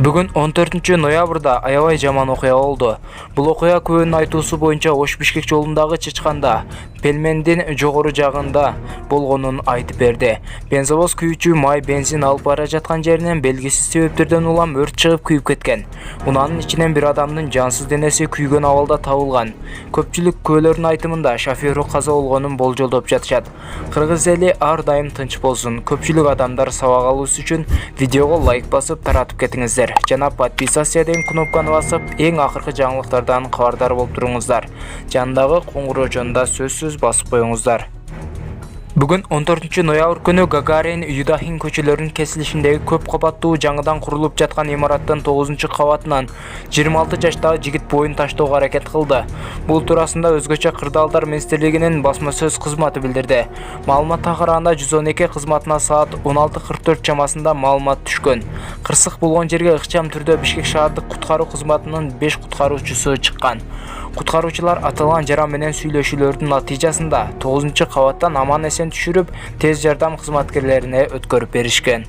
Бүгүн 14 ноябрда аябай жаман окуя болду. Бул окуя көбүнүн айтуусу боюнча Бишкек жолундагы чычканда пельмендин жогору жагында болгонун айтып берди. Бензовоз күйүүчү май бензин алып бара жаткан жеринен белгисиз себептерден улам өрт чыгып күйүп кеткен. Унанын ичинен бир адамдын жансыз денеси күйгөн абалда табылган. Көпчүлүк көлөрдүн айтымында шофёру каза болгонун болжолдоп жатышат. Кыргыз эли ар дайым тынч болсун. Көпчүлүк адамдар сабак алуусу үчүн видеого лайк басып таратып кетиңиздер. Жана подписаться деген кнопканы басып, эң акыркы жаңылыктардан кабардар болуп туруңуздар. Жандагы коңгуроочонда сөзсүз басып коюңуздар. Бүгүн 14 ноябрь күнү Гагарин Юдахин көчөлөрүнүн кесилишиндеги көп кабаттуу жаңыдан курулуп жаткан имараттын 9-кабатынан 26 жаштагы жигит боюн таштоого аракет кылды. Бул туурасында өзгөчө кырдаалдар министрлигинин басма сөз кызматы билдирди. Маалыматка караганда 112 кызматына саат 16:44 чамасында маалымат түшкөн. Кырсык болгон жерге ыкчам түрдө Бишкек шаардык куткаруу кызматынын 5 куткаруучусу чыккан. Куткаруучулар аталган жаран менен сүйлөшүүлөрдүн натыйжасында 9-кабаттан аман эсен түшүрүп, тез жардам кызматкерлерине өткөрүп беришкен.